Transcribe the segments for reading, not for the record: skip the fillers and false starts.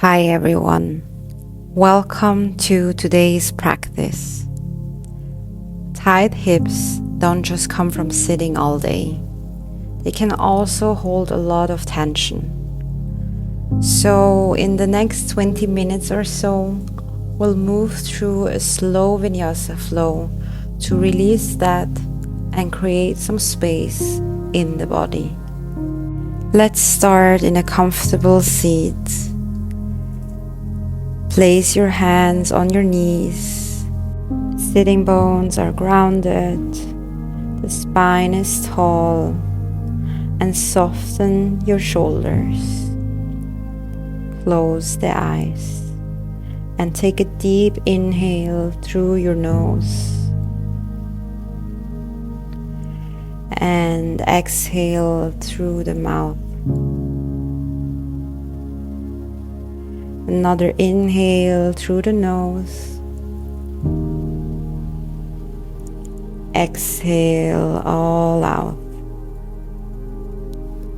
Hi everyone, welcome to today's practice. Tight hips don't just come from sitting all day, they can also hold a lot of tension. So in the next 20 minutes or so, we'll move through a slow vinyasa flow to release that and create some space in the body. Let's start in a comfortable seat. Place your hands on your knees. Sitting bones are grounded. The spine is tall. And soften your shoulders. Close the eyes. And take a deep inhale through your nose. And exhale through the mouth. Another inhale through the nose. Exhale all out.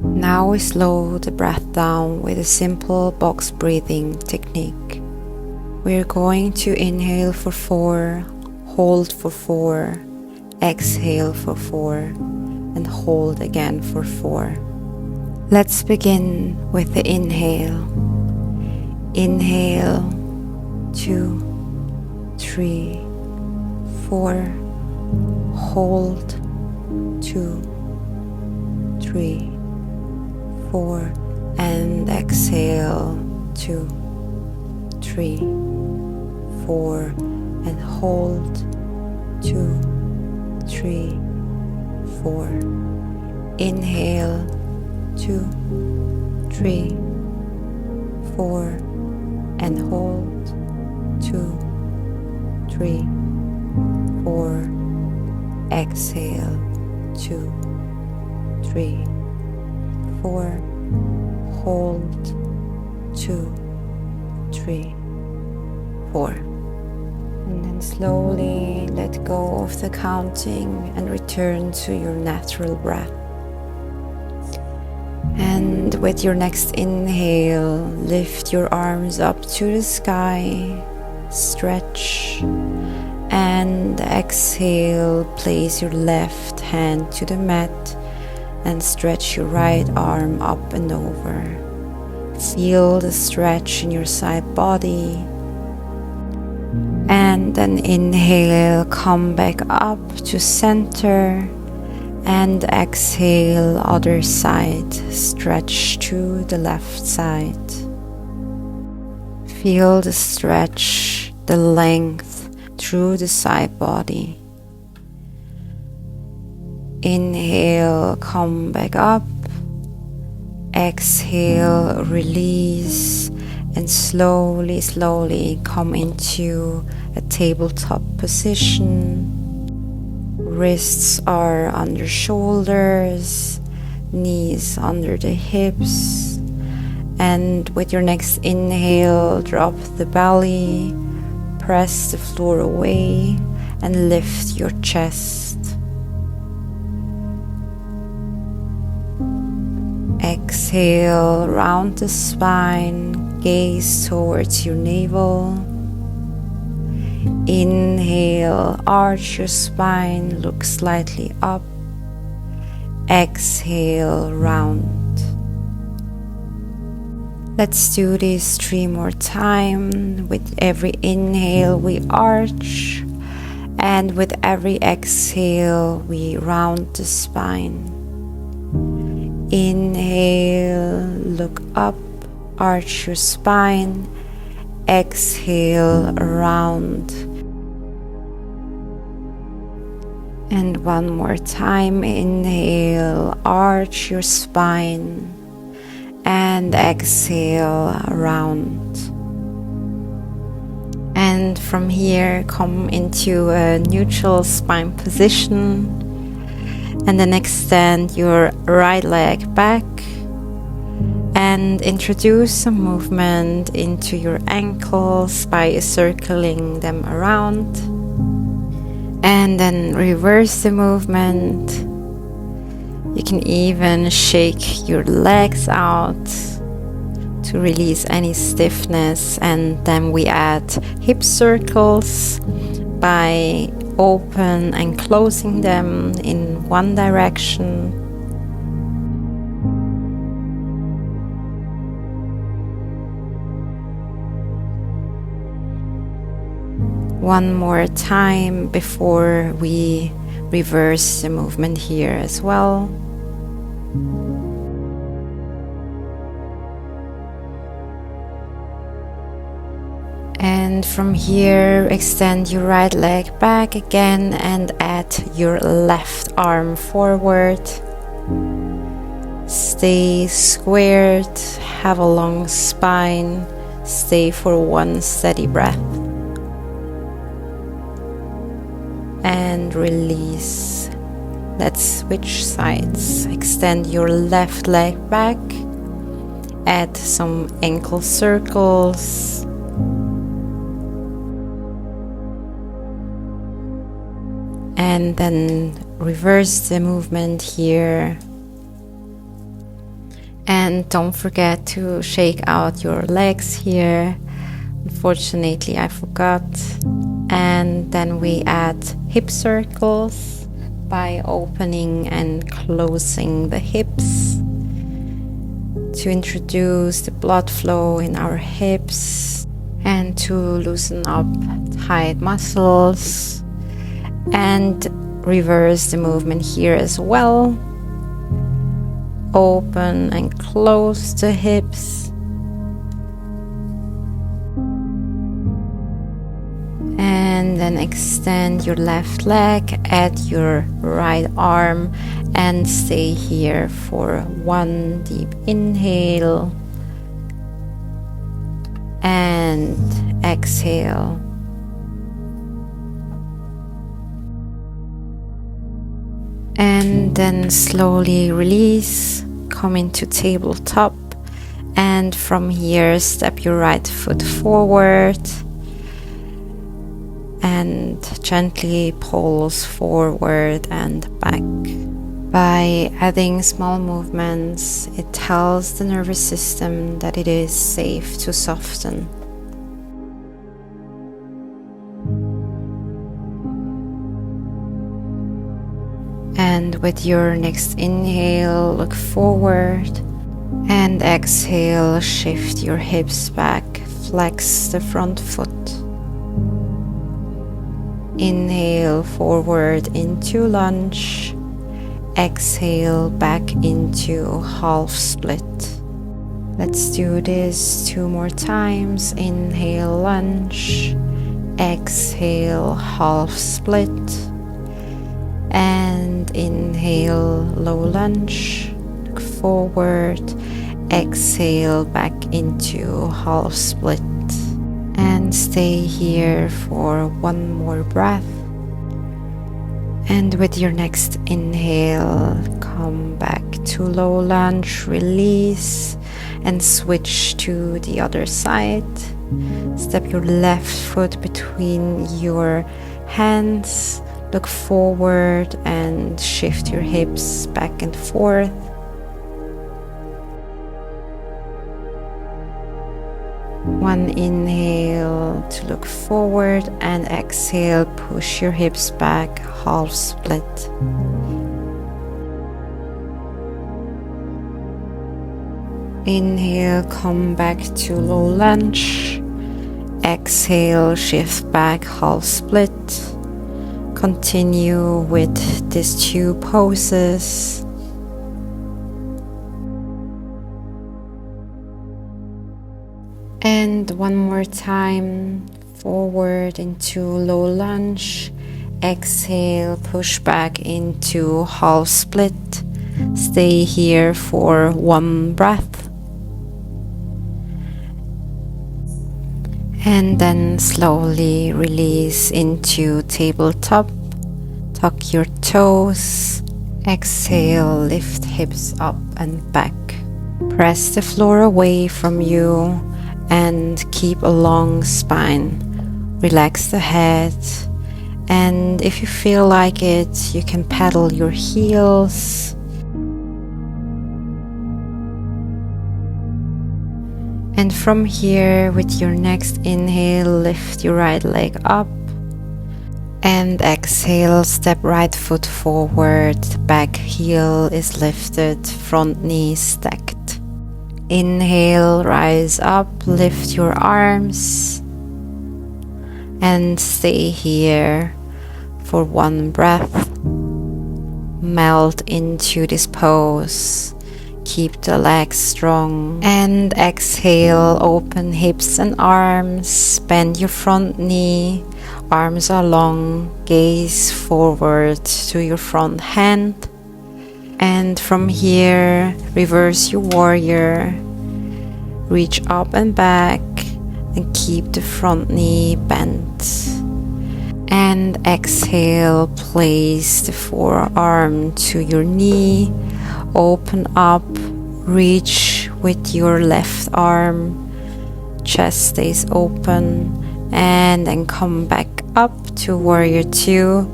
Now we slow the breath down with a simple box breathing technique. We're going to inhale for 4, hold for 4, exhale for 4, and hold again for 4. Let's begin with the inhale. Inhale, 2, 3, 4, hold, 2, 3, 4, and exhale, 2, 3, 4, and hold, 2, 3, 4. Inhale, 2, 3, 4. And hold, 2, 3, 4, exhale, 2, 3, 4, hold, 2, 3, 4. And then slowly let go of the counting and return to your natural breath. And with your next inhale, lift your arms up to the sky, stretch, and exhale, place your left hand to the mat and stretch your right arm up and over. Feel the stretch in your side body. And then inhale, come back up to center. And exhale, other side, stretch to the left side. Feel the stretch, the length through the side body. Inhale, come back up. Exhale, release, and slowly come into a tabletop position. Wrists are under shoulders, knees under the hips, and with your next inhale, drop the belly, press the floor away, and lift your chest. Exhale, round the spine, gaze towards your navel. Inhale, arch your spine, look slightly up. Exhale, round. Let's do this 3 more times. With every inhale, we arch. And with every exhale, we round the spine. Inhale, look up, arch your spine. Exhale, round. And one more time, inhale, arch your spine, and exhale, round. And from here, come into a neutral spine position, and then extend your right leg back, and introduce some movement into your ankles by circling them around. And then reverse the movement. You can even shake your legs out to release any stiffness, and then we add hip circles by open and closing them in one direction. One more time before we reverse the movement here as well. And from here, extend your right leg back again and add your left arm forward. Stay squared, have a long spine, stay for one steady breath. And release. Let's switch sides. Extend your left leg back, add some ankle circles. And then reverse the movement here. And don't forget to shake out your legs here. Unfortunately, I forgot. And then we add hip circles by opening and closing the hips to introduce the blood flow in our hips and to loosen up tight muscles. And reverse the movement here as well. Open and close the hips. And then extend your left leg, add your right arm, and stay here for one deep inhale and exhale. And then slowly release, come into tabletop, and from here step your right foot forward and gently pulse forward and back. By adding small movements, it tells the nervous system that it is safe to soften. And with your next inhale, look forward, and exhale, shift your hips back, flex the front foot. Inhale forward into lunge, exhale back into half split. Let's do this 2 more times. Inhale lunge, exhale half split, and inhale low lunge, look forward, exhale back into half split, and stay here for 1 more breath. And with your next inhale, come back to low lunge, release, and switch to the other side. Step your left foot between your hands, look forward and shift your hips back and forth. One inhale to look forward, and exhale, push your hips back, half split. Inhale, come back to low lunge. Exhale, shift back, half split. Continue with these 2 poses. And 1 more time, forward into low lunge. Exhale, push back into half split. Stay here for 1 breath. And then slowly release into tabletop. Tuck your toes. Exhale, lift hips up and back. Press the floor away from you and keep a long spine. Relax the head, and if you feel like it, you can pedal your heels. And from here, with your next inhale, lift your right leg up. And exhale, step right foot forward, back heel is lifted, front knee stacked. Inhale, rise up, lift your arms, and stay here for one breath. Melt into this pose. Keep the legs strong. And exhale, open hips and arms, bend your front knee, arms are long, gaze forward to your front hand. And from here, reverse your warrior, reach up and back, and keep the front knee bent. And exhale, place the forearm to your knee, open up, reach with your left arm, chest stays open, and then come back up to warrior 2.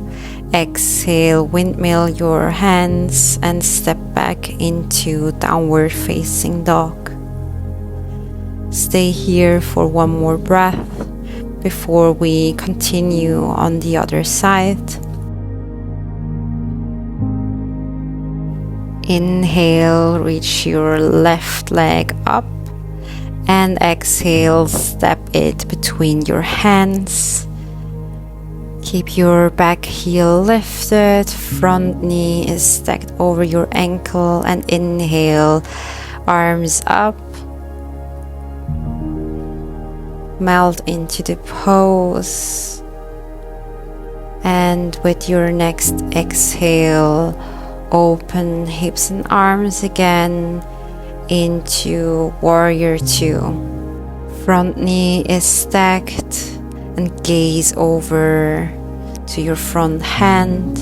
Exhale, windmill your hands and step back into downward facing dog. Stay here for one more breath before we continue on the other side. Inhale, reach your left leg up, and exhale, step it between your hands. Keep your back heel lifted, front knee is stacked over your ankle, and inhale, arms up. Melt into the pose, and with your next exhale, open hips and arms again into warrior 2. Front knee is stacked and gaze over to your front hand,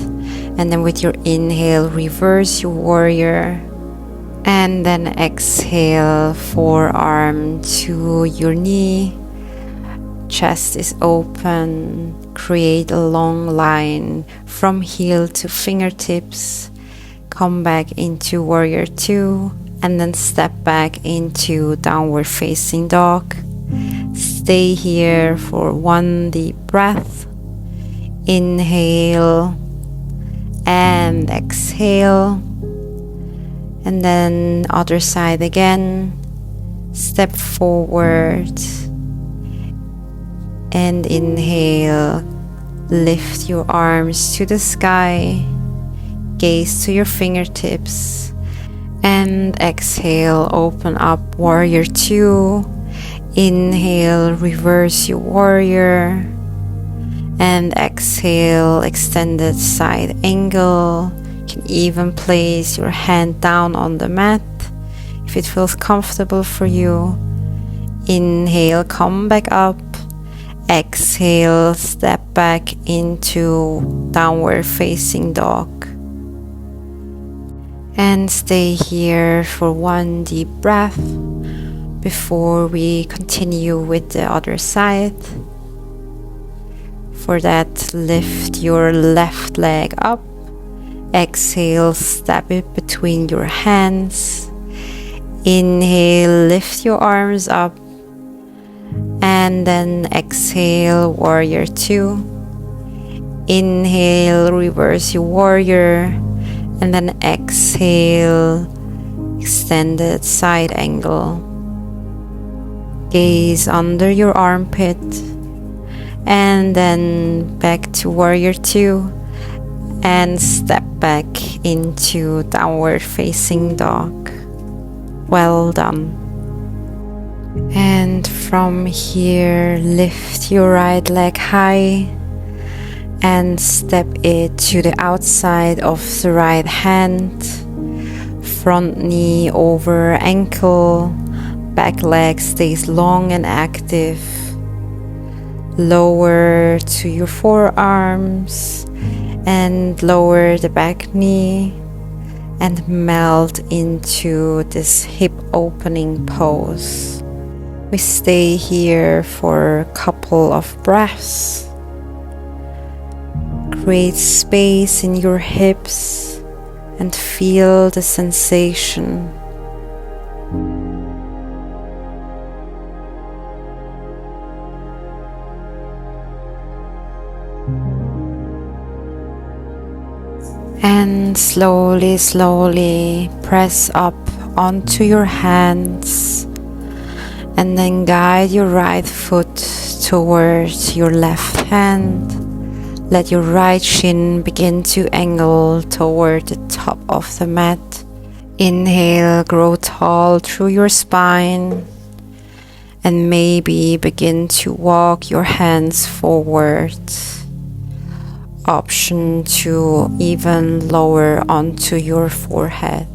and then with your inhale, reverse your warrior, and then exhale, forearm to your knee. Chest is open, create a long line from heel to fingertips, come back into warrior 2, and then step back into downward facing dog. Stay here for one deep breath. Inhale and exhale, and then other side again. Step forward and inhale, lift your arms to the sky, gaze to your fingertips, and exhale, open up warrior 2. Inhale, reverse your warrior, and exhale, extended side angle. You can even place your hand down on the mat if it feels comfortable for you. Inhale, come back up. Exhale, step back into downward facing dog. And stay here for one deep breath before we continue with the other side. For that, lift your left leg up. Exhale, step it between your hands. Inhale, lift your arms up. And then exhale, warrior 2. Inhale, reverse your warrior. And then exhale, extended side angle. Gaze under your armpit. And then back to warrior 2. And step back into downward facing dog. Well done. And from here, lift your right leg high and step it to the outside of the right hand. Front knee over ankle, back leg stays long and active. Lower to your forearms and lower the back knee and melt into this hip opening pose. We stay here for a couple of breaths. Create space in your hips and feel the sensation. And slowly, slowly press up onto your hands, and then guide your right foot towards your left hand. Let your right shin begin to angle toward the top of the mat. Inhale, grow tall through your spine, and maybe begin to walk your hands forward. Option to even lower onto your forehead.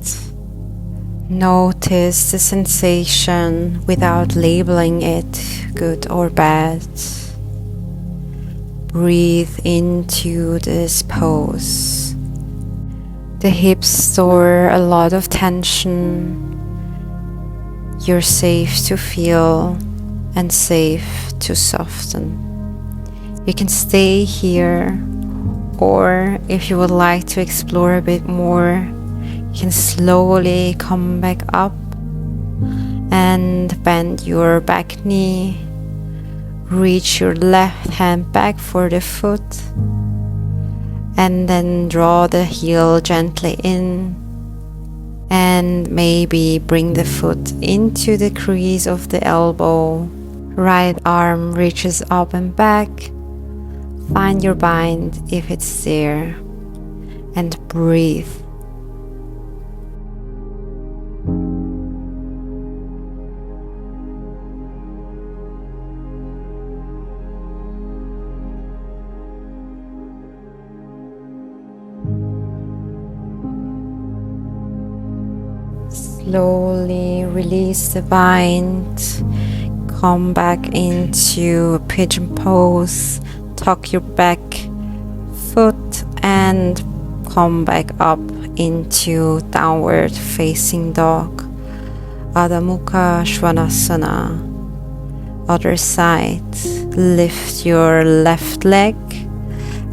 Notice the sensation without labeling it good or bad. Breathe into this pose. The hips store a lot of tension. You're safe to feel and safe to soften. You can stay here, or if you would like to explore a bit more, you can slowly come back up and bend your back knee. Reach your left hand back for the foot, and then draw the heel gently in, and maybe bring the foot into the crease of the elbow. Right arm reaches up and back. Find your bind if it's there, and breathe. Slowly release the bind. Come back into a pigeon pose. Tuck your back foot and come back up into downward facing dog. Adho Mukha Svanasana. Other side. Lift your left leg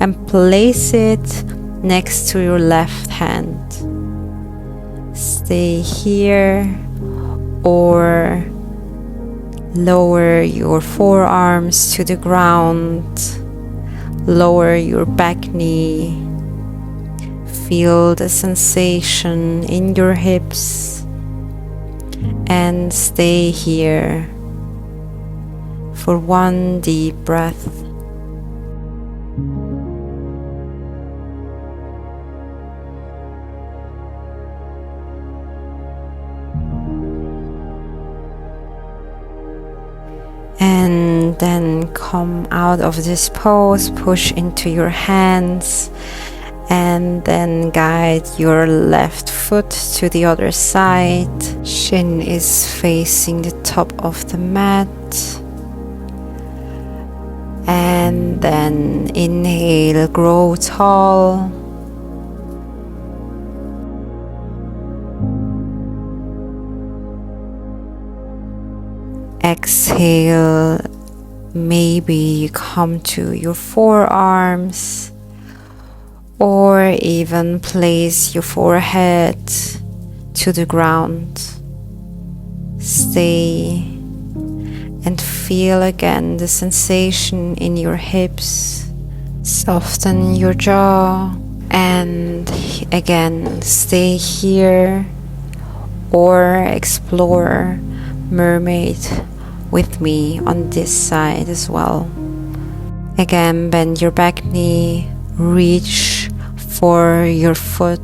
and place it next to your left hand. Stay here, or lower your forearms to the ground. Lower your back knee. Feel the sensation in your hips, and stay here for one deep breath. And then come out of this pose, push into your hands, and then guide your left foot to the other side. Shin is facing the top of the mat. And then inhale, grow tall. Exhale, maybe you come to your forearms, or even place your forehead to the ground. Stay and feel again the sensation in your hips. Soften your jaw, and again stay here, or explore mermaid with me on this side as well. Again, bend your back knee, reach for your foot,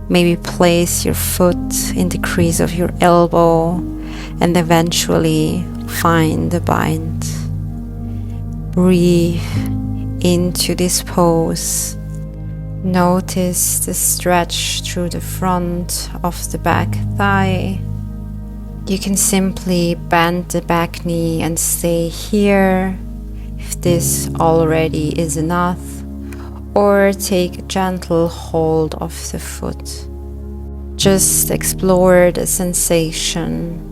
maybe place your foot in the crease of your elbow, and eventually find the bind. Breathe into this pose. Notice the stretch through the front of the back thigh. You can simply bend the back knee and stay here if this already is enough, or take a gentle hold of the foot. Just explore the sensation.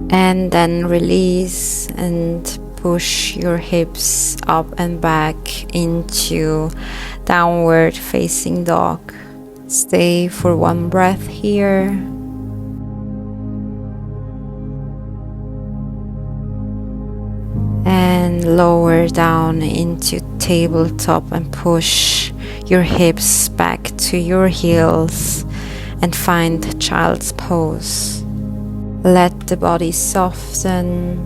And then release and push your hips up and back into downward facing dog. Stay for one breath here. And then lower down into tabletop and push your hips back to your heels and find child's pose. Let the body soften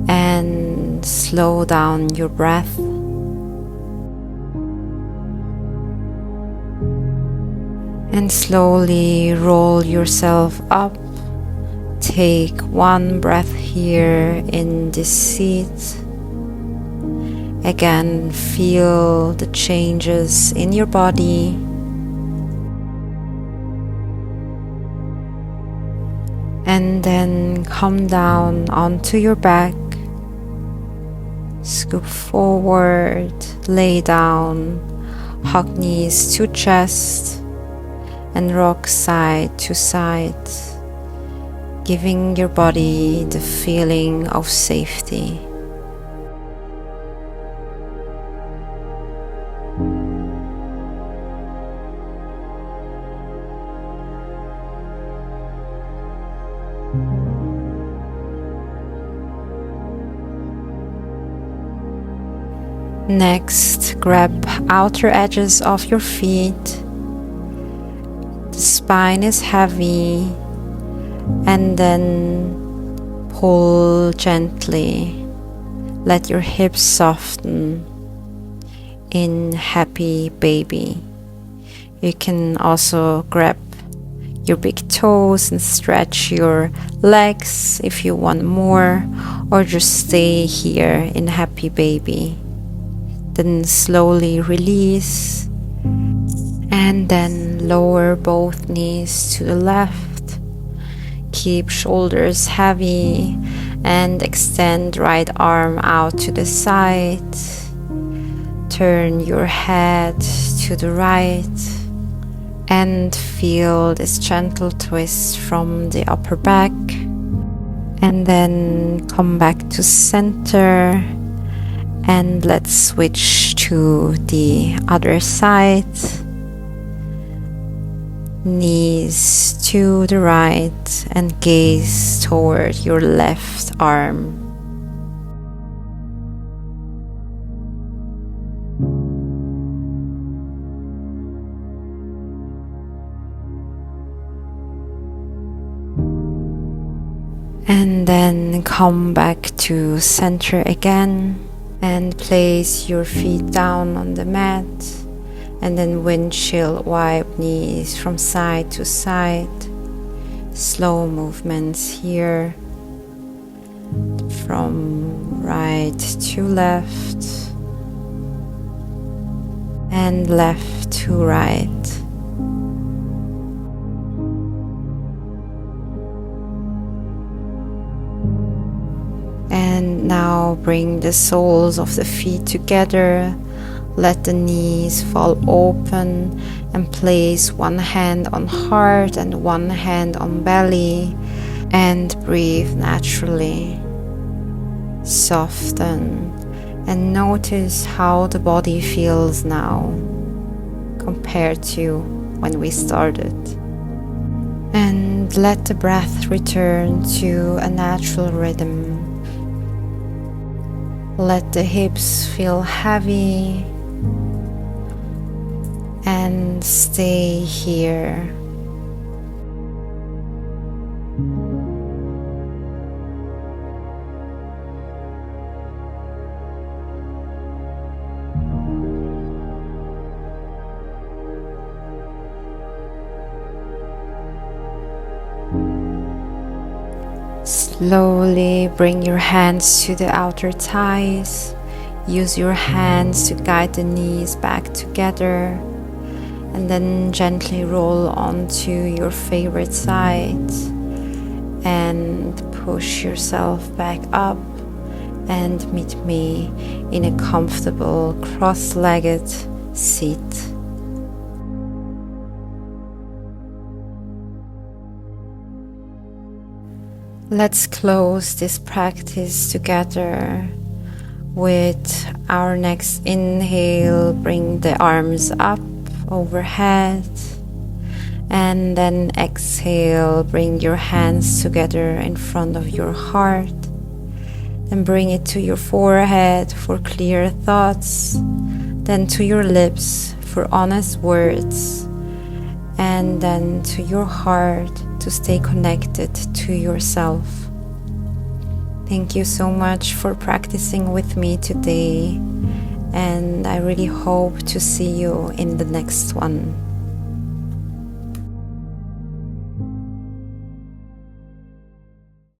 and slow down your breath. And slowly roll yourself up. Take one breath here in this seat. Again, feel the changes in your body. And then come down onto your back. Scoop forward, lay down, hug knees to chest, and rock side to side, giving your body the feeling of safety. Next, grab outer edges of your feet. The spine is heavy, and then pull gently. Let your hips soften in happy baby. You can also grab your big toes and stretch your legs if you want more, or just stay here in happy baby. Then slowly release, and then lower both knees to the left. Keep shoulders heavy and extend right arm out to the side. Turn your head to the right and feel this gentle twist from the upper back. And then come back to center. And let's switch to the other side. Knees to the right and gaze toward your left arm. And then come back to center again. And place your feet down on the mat, and then windshield wipe knees from side to side. Slow movements here, from right to left and left to right. And now bring the soles of the feet together. Let the knees fall open and place one hand on heart and one hand on belly, and breathe naturally. Soften and notice how the body feels now compared to when we started. And let the breath return to a natural rhythm. Let the hips feel heavy and stay here. Slowly bring your hands to the outer thighs. Use your hands to guide the knees back together, and then gently roll onto your favorite side and push yourself back up and meet me in a comfortable cross-legged seat. Let's close this practice together with our next inhale. Bring the arms up overhead, and then exhale, bring your hands together in front of your heart Then bring it to your forehead for clear thoughts, then to your lips for honest words, and then to your heart to stay connected to yourself. Thank you so much for practicing with me today, and I really hope to see you in the next one.